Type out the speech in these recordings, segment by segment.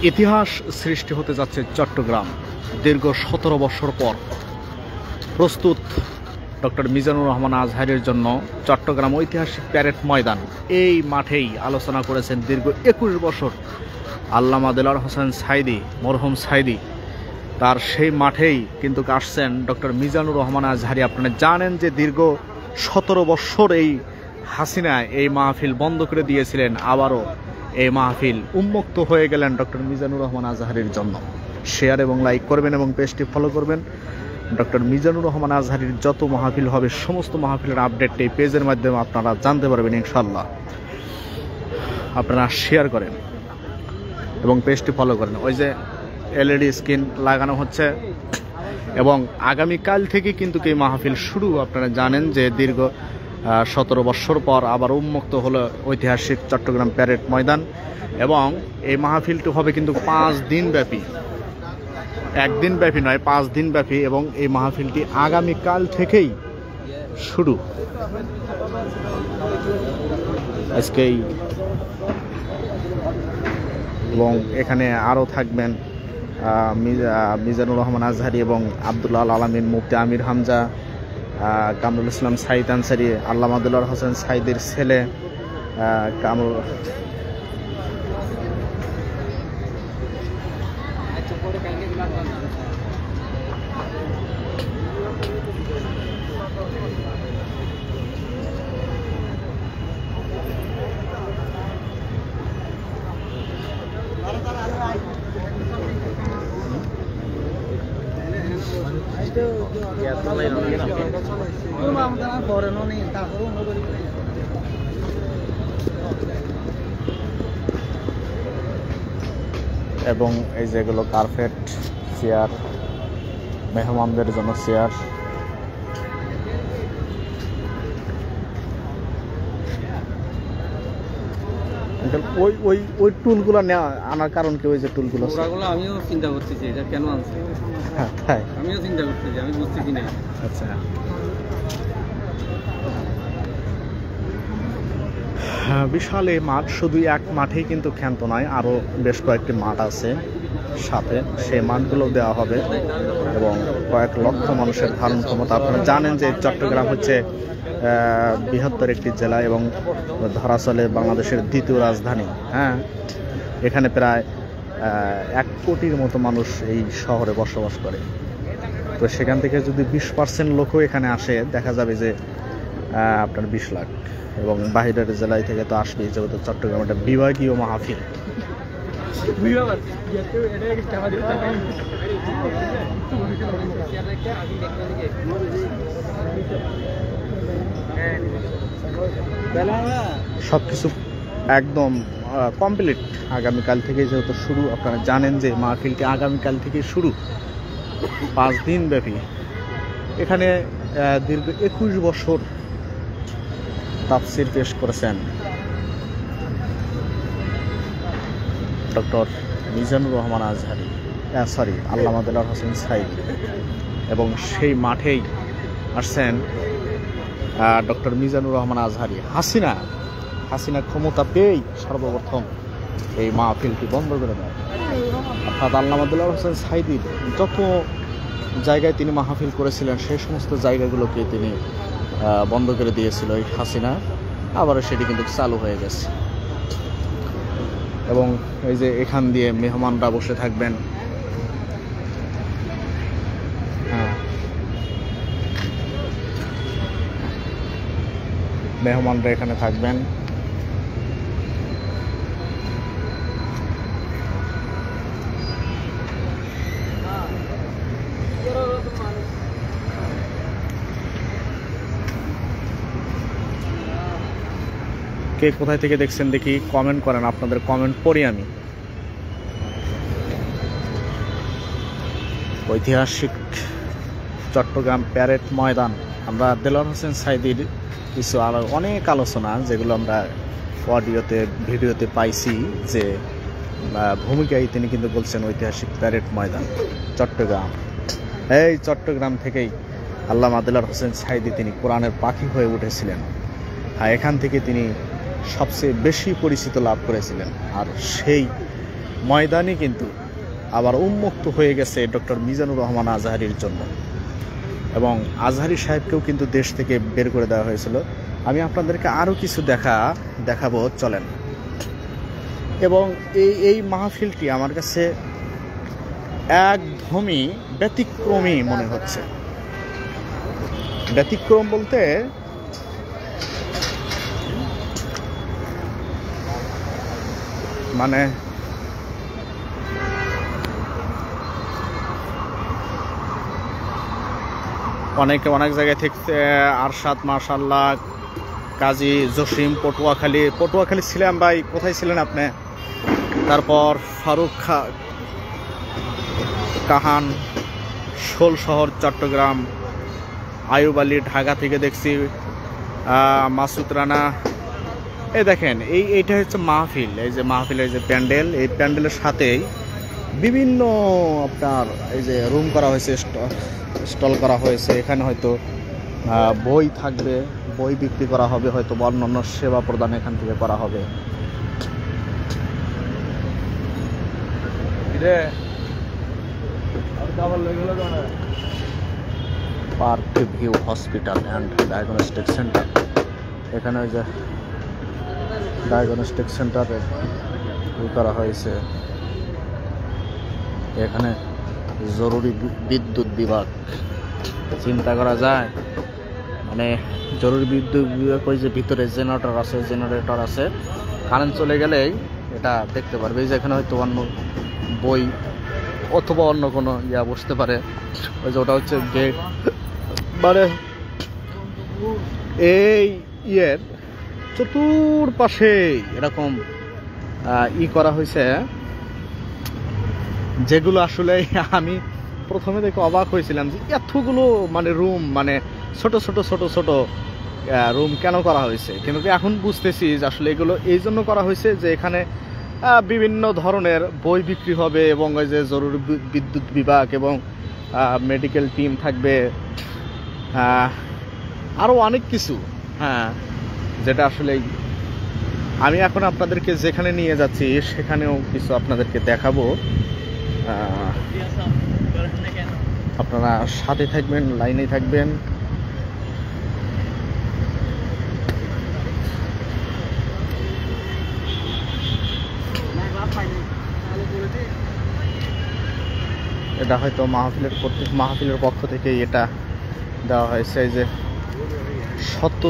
ইতিহাস সৃষ্টি হতে যাচ্ছে চট্টগ্রাম দীর্ঘ 17 বছর পর। প্রস্তুত ডক্টর মিজানুর রহমান আজহারের জন্য চট্টগ্রাম ঐতিহাসিক প্যারেড ময়দান। এই মাঠেই আলোচনা করেছেন দীর্ঘ 21 বছর আল্লামা দেলোয়ার হোসেন সাঈদী, মরহুম সাঈদী। তার সেই মাঠেই কিন্তু আসছেন ডক্টর মিজানুর রহমান আজহারি। আপনারা জানেন যে দীর্ঘ 17 বছর এই হাসিনা এই মাহফিল বন্ধ করে দিয়েছিলেন। আবারও এই মাহফিল উন্মুক্ত হয়ে গেলেন ডক্টর মিজানুর রহমান আজহারির জন্য। শেয়ার এবং লাইক করবেন এবং পেজটি ফলো করবেন। ডক্টর মিজানুর রহমান আজহারির যত মাহফিল হবে সমস্ত মাহফিলের আপডেট এই পেজের মাধ্যমে আপনারা জানতে পারবেন ইনশাল্লাহ। আপনারা শেয়ার করেন এবং পেজটি ফলো করেন। ওই যে এলইডি স্ক্রিন লাগানো হচ্ছে এবং আগামীকাল থেকে কিন্তু এই মাহফিল শুরু। আপনারা জানেন যে দীর্ঘ 17 বছর পর আবার উন্মুক্ত হলো ঐতিহাসিক চট্টগ্রাম প্যারেড ময়দান এবং এই মাহফিলটি হবে কিন্তু 5 দিন ব্যাপী, একদিন ব্যাপী নয়, 5 দিন ব্যাপী। এবং এই মাহফিলটি আগামীকাল থেকেই শুরু। আজকেই এবং এখানে আরও থাকবেন মিজানুর রহমান আজহারি এবং আব্দুল্লাহ আল আলামিন, মুফতি আমির হামজা, কামরুল ইসলাম সাঈদ আনসারী, আল্লামা দেলোয়ার হোসেন সাঈদীর ছেলে কামরুল। এবং এই যেগুলো কার্পেট, চেয়ার, মেহমানদের জন্য চেয়ার। ওই ওই ওই টুলগুলো আনার কারণ কি? ওই যে টুলগুলো আমিও চিন্তা করতেছি এটা কেন আনছে। হ্যাঁ, আমিও চিন্তা করতেছি, আমি বুঝতেছি না। আচ্ছা, বিশাল এই মাঠ। শুধু এক মাঠেই কিন্তু ক্ষান্ত নয়, আরও বেশ কয়েকটি মাঠ আছে সাথে। সেই মাঠগুলো দেওয়া হবে এবং কয়েক লক্ষ মানুষের ধারণ ক্ষমতা। আপনারা জানেন যে চট্টগ্রাম হচ্ছে বৃহত্তর একটি জেলা এবং ধরা চলে বাংলাদেশের দ্বিতীয় রাজধানী। হ্যাঁ, এখানে প্রায় 1 কোটির মতো মানুষ এই শহরে বসবাস করে। তো সেখান থেকে যদি 20% লোকও এখানে আসে, দেখা যাবে যে আপনার 20 লাখ। এবং বাহিরের জেলায় থেকে তো আসবেই, যেহেতু চট্টগ্রাম একটা বিভাগীয় মাহফিল। সবকিছু একদম কমপ্লিট। আগামীকাল থেকে যেহেতু শুরু, আপনারা জানেন যে মাহফিলটি আগামীকাল থেকে শুরু, 5 দিন ব্যাপী। এখানে দীর্ঘ 21 বছর তাফসির পেশ করেছেন ডক্টর মিজানুর রহমান আজহারি, আল্লামা দেলোয়ার হোসেন সাঈদী। এবং সেই মাঠেই আসছেন ডক্টর মিজানুর রহমান আজহারি। হাসিনা ক্ষমতা পেয়েই সর্বপ্রথম এই মাহফিলটি বন্ধ করে দেয়। অর্থাৎ আল্লামা দেলোয়ার হোসেন সাঈদীর যত জায়গায় তিনি মাহফিল করেছিলেন সেই সমস্ত জায়গাগুলোকে তিনি বন্ধ করে দিয়েছিল এই হাসিনা। আবারও সেটি কিন্তু চালু হয়ে গেছে। এবং এই যে এখান দিয়ে মেহমানরা বসে থাকবেন। হ্যাঁ, মেহমানরা এখানে থাকবেন। কে কোথায় থেকে দেখছেন দেখি কমেন্ট করেন, আপনাদের কমেন্ট পড়ি আমি। ঐতিহাসিক চট্টগ্রাম প্যারেড ময়দান। আমরা দেলোয়ার হোসেন সাঈদীর কিছু অনেক আলোচনা, যেগুলো আমরা অডিওতে ভিডিওতে পাইছি, যে ভূমিকায় তিনি কিন্তু বলছেন ঐতিহাসিক প্যারেড ময়দান চট্টগ্রাম। এই চট্টগ্রাম থেকেই আল্লামা দেলোয়ার হোসেন সাঈদী তিনি কোরআনের পাখি হয়ে উঠেছিলেন। আর এখান থেকে তিনি সবচেয়ে বেশি পরিচিত লাভ করেছিলেন। আর সেই ময়দানই কিন্তু আবার উন্মুক্ত হয়ে গেছে ডক্টর মিজানুর রহমান আজহারীর জন্য, এবং আজহারী সাহেবকেও কিন্তু দেশ থেকে বের করে দেওয়া হয়েছিল। আমি আপনাদেরকে আরও কিছু দেখাবো, চলেন। এবং এই মাহফিলটি আমার কাছে একদমই ব্যতিক্রমী মনে হচ্ছে। ব্যতিক্রম বলতে মানে অনেক জায়গায় থেকে আরশাদ, মাশাআল্লাহ, কাজী জসিম, পটুয়াখালী ছিলাম ভাই, কোথায় ছিলেন আপনি? তারপর ফারুক কাহান, শোলশহর চট্টগ্রাম, আয়ুব আলী ঢাকা থেকে দেখছি, মাসুদ রানা। এই দেখেন, এইটা হচ্ছে মাহফিল। এই যে মাহফিলের যে প্যান্ডেল, এই প্যান্ডেলের সাথেই বিভিন্ন আপনার এই যে রুম করা হয়েছে, স্টল করা হয়েছে। এখানে হয়তো বই থাকবে, বই বিক্রি করা হবে, হয়তো অন্যান্য সেবা প্রদান এখান থেকে করা হবে। Park view hospital and diagnostic centre, এখানে ওই যে ডায়াগনস্টিক সেন্টারে করা হয়েছে। এখানে জরুরি বিদ্যুৎ বিভাগ, চিন্তা করা যায়, মানে জরুরি বিদ্যুৎ বিভাগ ওই যে ভিতরে জেনারেটর আছে, কারেন্ট চলে গেলেই এটা দেখতে পারবে। এই যে এখানে হয়তো অন্য বই অথবা অন্য কোনো বসতে পারে। ওই যে ওটা হচ্ছে গেট, মানে এই চতুর্পাশে এরকম করা হয়েছে, যেগুলো আসলে আমি প্রথমে দেখে অবাক হয়েছিলাম যে এতগুলো মানে রুম, মানে ছোট ছোট রুম কেন করা হয়েছে। কিন্তু এখন বুঝতেছি যে আসলে এগুলো এই জন্য করা হয়েছে যে এখানে বিভিন্ন ধরনের বই বিক্রি হবে, এবং ওই যে জরুরি বিদ্যুৎ বিভাগ এবং মেডিকেল টিম থাকবে, আরও অনেক কিছু। হ্যাঁ, যেটা আসলে আমি এখন আপনাদেরকে যেখানে নিয়ে যাচ্ছি সেখানেও কিছু আপনাদেরকে দেখাবো। আপনারা সাথে থাকবেন, লাইনে থাকবেন। এটা হয়তো মাহফিলের পক্ষ থেকে এটা দেওয়া হয়েছে। এই যে শত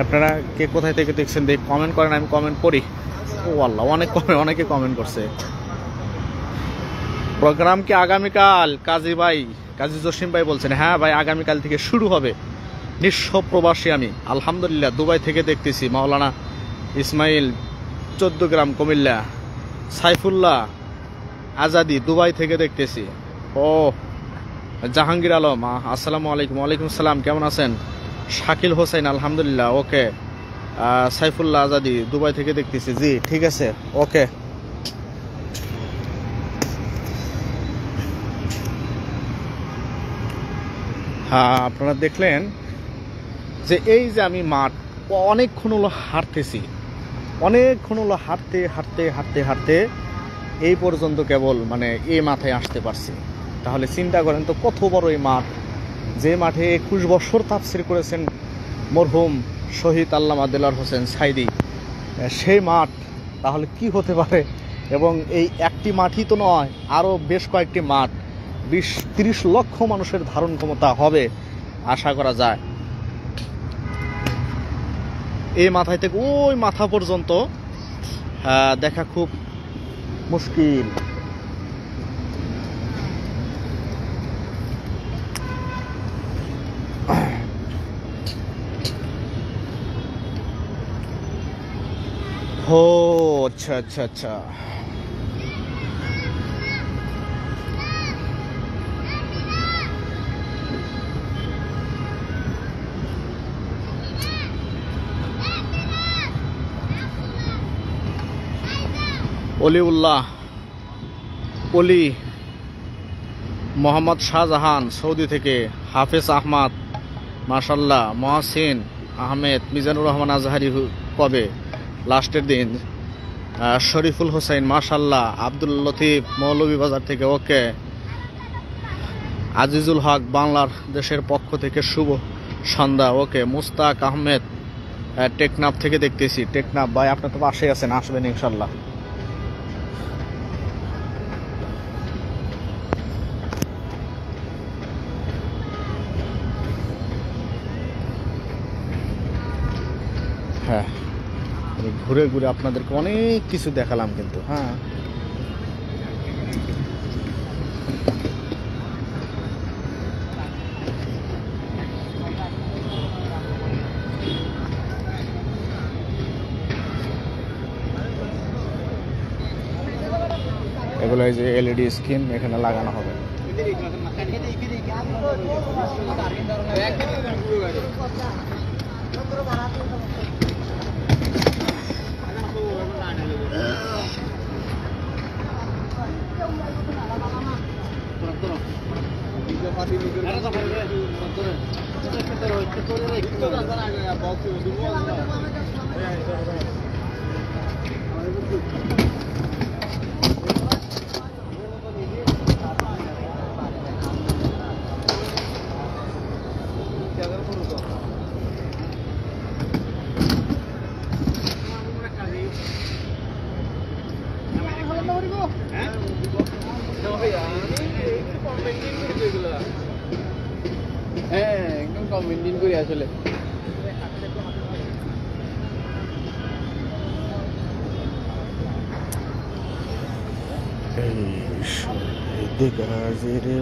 আপনারা কে কোথায় থেকে দেখছেন কমেন্ট করেন, আমি কমেন্ট পড়ি। ও আল্লাহ, অনেকে কমেন্ট করছে। প্রোগ্রাম কি আগামীকাল? কাজী জসিম ভাই বলছেন, হ্যাঁ ভাই, আগামীকাল থেকে শুরু হবে। নিঃস্ব প্রবাসী আমি, আলহামদুলিল্লাহ, দুবাই থেকে দেখতেছি। মাওলানা ইসমাইল, 14 গ্রাম, কুমিল্লা। সাইফুল্লাহ আজাদি, দুবাই থেকে দেখতেছি। ও জাহাঙ্গীর আলম, আসসালামু আলাইকুম। ওয়ালাইকুম আসসালাম, কেমন আছেন? শাকিল হোসেন, আলহামদুলিল্লাহ, ওকে। সাইফুল্লাহ আজাদি, দুবাই থেকে দেখতেছি। জি, ঠিক আছে, ওকে। হ্যাঁ, আপনারা দেখলেন যে এই যে আমি মাঠ অনেকক্ষণ হলো হাঁটতেছি, হাঁটতে এই পর্যন্ত কেবল মানে এই মাথায় আসতে পারছি। তাহলে চিন্তা করেন তো কত বড় এই মাঠ, যে মাঠে 21 বছর তাফসীর করেছেন মরহুম শহীদ আল্লামা দেলোয়ার হোসেন সাইদি, সেই মাঠ তাহলে কি হতে পারে। এবং এই একটি মাঠই তো নয়, আরও বেশ কয়েকটি মাঠ, 20-30 লক্ষ মানুষের ধারণ ক্ষমতা হবে আশা করা যায়। এই মাথায় থেকে ওই মাথা পর্যন্ত দেখা খুব মুশকিল। ও আচ্ছা। অলিউল্লাহ, অলি মোহাম্মদ শাহজাহান সৌদি থেকে, হাফেজ আহমদ মাশাল্লাহ, মহসিন আহমেদ, মিজানুর রহমান আজহারি কবে লাস্টের দিন, শরীফুল হোসেন মাশাল্লাহ, আব্দুল লতিফ মৌলভীবাজার থেকে ওকে, আজিজুল হক বাংলাদেশের পক্ষ থেকে শুভ সন্ধ্যা ওকে, মুস্তাক আহমেদ টেকনাফ থেকে দেখতেছি। টেকনাফ ভাই আপনি তো পাশেই আছেন, আসবেন ইনশাল্লাহ। হ্যাঁ, ঘুরে ঘুরে আপনাদেরকে অনেক কিছু দেখালাম কিন্তু। হ্যাঁ, এগুলো এই যে এলইডি স্ক্রিন এখানে লাগানো হবে। হ্যাঁ, একদম কম মেনটেন করি আসলে।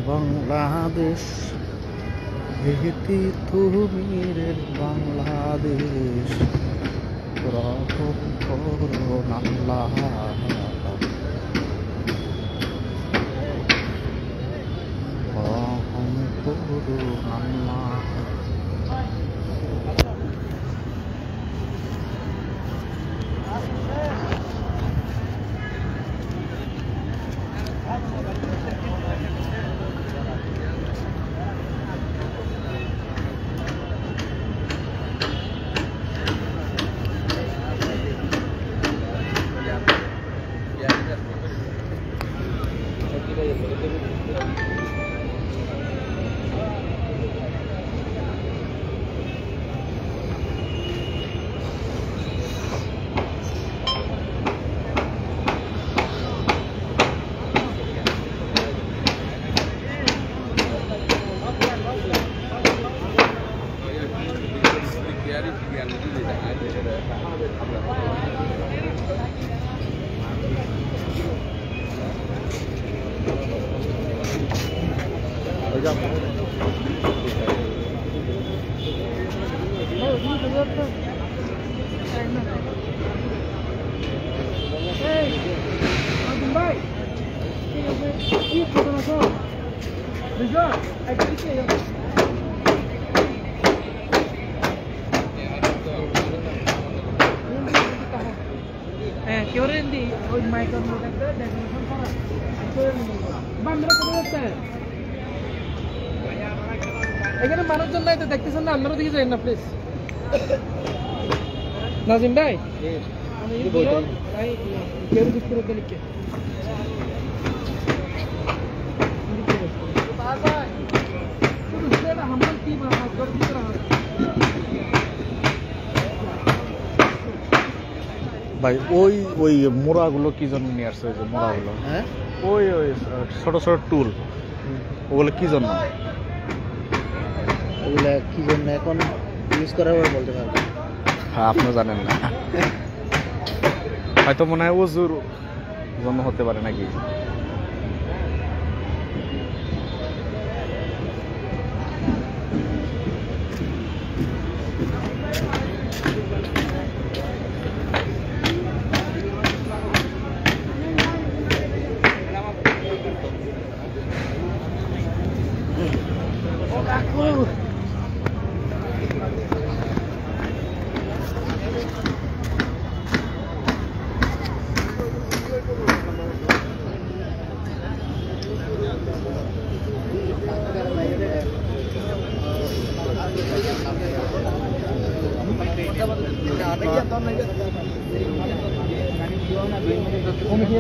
বাংলাদেশ তুমি রে বাংলাদেশ, রহম করুন আল্লাহ, রহম করুন আল্লাহ। এখানে মানুষজন নাই তো দেখতেছেন না, আপনারা দিকে যাই না প্লিজ। নাজিম ভাই আমি কেউ দিক করে লিখে ভাই ওই ওই মোড়াগুলো কি জন্য নিয়ে আসছে? ওই যে মোড়াগুলো, হ্যাঁ ওই ওই ছোট ছোট টুল, ওগুলো কি জন্য? ওগুলা কি জন্য এখন ইউজ করার পর বলতে পারবো। হ্যাঁ, আপনি জানেন না, হয়তো মনে হয় ওজুর জন্য হতে পারে নাকি। কমিটি